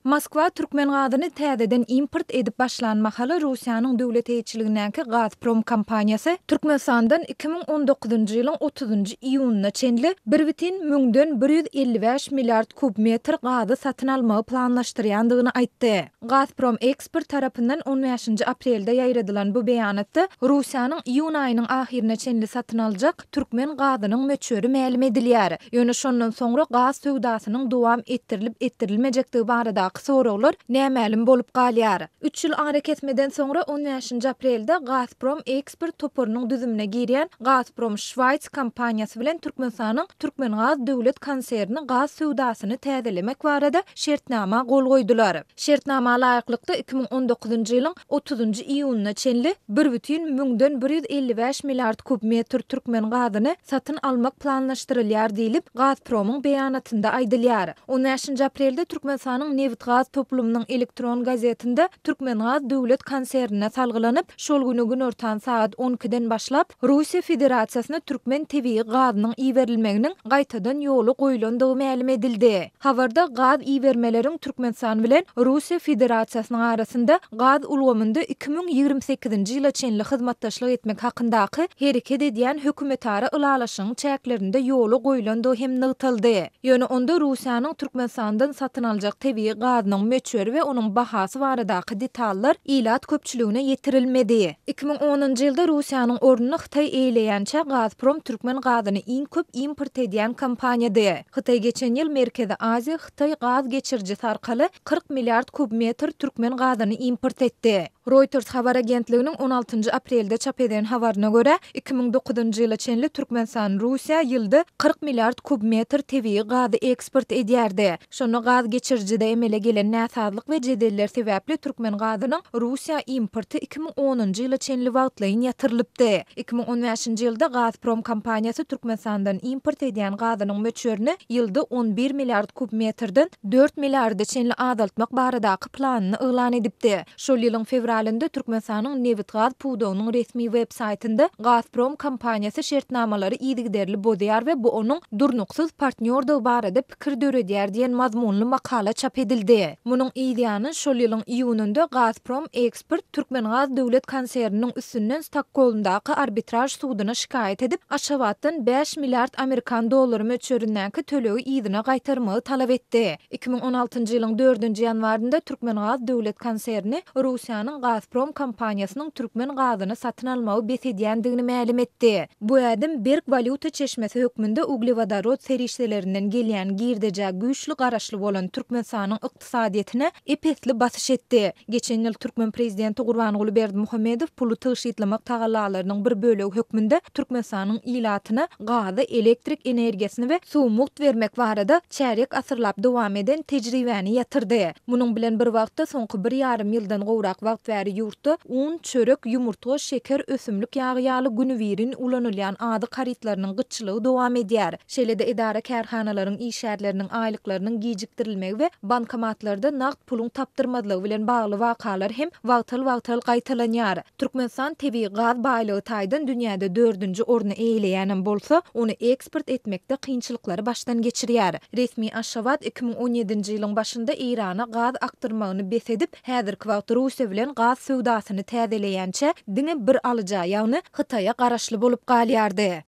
Moskwa türkmen gazyny täzeden import edip başlan mahaly Russiýanyň döwlet eýeçiligindäki Gazprom kompaniýasy Türkmenistandan 2019-njy ýylyň 30-njy iýunyna çenli 1,155 milliard kub metr gazy satyn almagy planlaşdyrýandygyny aýtdy. Gazprom ekspert tarapyndan 15-nji aprelde ýaýradylan bu beýanatda Russiýanyň iýun aýynyň ahirine çenli satyn aljak türkmen gazynyň meçhuri ma'lum edilýär. Ýöne şondan soňra gaz söwdasynyň dowam etdirilmejekdigi barada soraglar nämälim bolup galýar. 3 ýyl arek etmeden soňra 15-nji aprelde Gazprom ekspert topurynyň düzümine girýän Gazprom Şwayts kompaniýasy bilen Türkmenistanyň Türkmen gaz döwlet konserni gaz söwdasyny täzelemek barada şertnama gol goýdular. Şertnama laýyklykda 2019-njy ýylyň 30-njy iýunyna çenli 1,155 milliard kub metr türkmen gazyny satyn almak planlaşdyrýar diýilip Gazpromyň beýanatynda aýdylýar. 15-nji aprelde Türkmenistanyň Neft gaz toplumynyň elektron gazetinde Türkmen gaz döwlet konsernine salgylanyp, şol güni gün ortan saat 12-den başlap Russiýa Federasiýasyna türkmen tebii gazynyň iýerilmeginiň gaýtadan ýoly goýulandygy ma'lum edildi. Habarda gaz iýermeleriň Türkmenistan bilen Russiýa Federasiýasynyň arasynda gaz ulgamynda 2028-nji ýyla çenli hyzmatdaşlyk etmek hakyndaky hereket edýän hökümetara ylalaşyň çäklerinde ýoly goýulandygy hem nygtyldy. Ýöne onda Russiýanyň Türkmenistandan satyn aljak tebii gazynyň meçhuri we onuň bahasy baradaky detallar ilat köpçüligine yetirilmedi. 2010-njy ýylda Russiýanyň ornuny Hytaý eýleýänçe Gazprom türkmen gazyny iň köp import edýän kompaniýady. Hytaý geçen ýyl Merkezi Aziýa Hytaý gaz geçirjisi arkaly 40 milliard kub metr türkmen gazyny import etdi. Reuters habar agentliginiň 16-njy aprelde çap eden habaryna görä 2009-njy ýyla çenli Türkmenistan Russiýa ýylda 40 milliard kub metr tebii gazy eksport edýärdi. Şonu gaz geçirjide emele gelen näsazlyk we jedeller sebäpli türkmen gazynyň Russiýa importy 2010-njy ýyla çenli wagtlaýyn ýatyrylypdy. 2015-nji ýylda Gazprom kompaniýasy Türkmenistandan import edýän gazynyň meçhurini ýylda 11 milliard kub metrden 4 milliarda çenli azaltmak baradaky planyny elan edipdi. Şol ýylyň fevralynda Türkmenistanyň Neft gaz puwdowynyň resmi web saytynda Gazprom kompaniýasy şertnamalary ýygyderli bolýar we bu onuň durnuksyz partnýordygy barada pikir döredýär diýen mazmunly makala çap edildi. Munyň ideýany şol ýylyň iýunynda Gazprom ekspert türkmen gaz döwlet konserniniň üstünden Stokholmdaky arbitraj sudyna şikaýet edip Aşgabatdan 5 milliard Amerikan dollary meçhörindäki tölegi ýygyna gaýtarmagy talap etdi. 2016-njy ýylyň 4-nji ýanwarynda türkmen gaz döwlet konserni Russiýanyň Gazprom kompaniýasynyň türkmen gazyny satyn almagy besedýändigini ma'lum etdi. Bu ädim Berk valyuta çeşmesi hökmünde uglevodorod serişdelerinden gelýän girdeje güýçli garaşly bolan Türkmenistanyň ykdysadyetine epetli basyş etdi. Geçen ýyl türkmen prezidenti Gurbanuly Berdimuhammedow pulu tyşytlamak tagallalarynyň bir bölegi hökmünde Türkmenistanyň ilatyna gazy, elektrik energiýasyny we suwmuk bermek barada çärek asyrlap dowam eden tejribäni ýatyrdy. Munyň bilen bir wagtda soňky 1,5 ýyldan gowrak wagt bäri ýurtda un, çörek, ýumurta, şeker, ösümlik ýagy ýaly günüwirin ulanylýan ady karitlarynyň gyçylygy dowam edýär. Şeýle-de edara kärhanalaryň işärleriniň aýlyklarynyň gijikdirilmegi we bankomatlarda nagd puluň tapdyrmadylygy bilen bagly wakalar hem wagtal gaýtalanýar. Türkmenistan tebii gaz baýlygy taýdan dünýäde 4-nji orny eýleýän bolsa, ony eksport etmekde kynçylyklary başdan geçirýär. Resmi Aşgabat 2017-nji ýylyň başynda Irana gaz aktyrmagyny besedip, häzirki wagtda Russiýa bilen gaz söwdasyny täzeleýänçe diňe bir alyja ýagny Hytaýa garaşly bolup galýardy.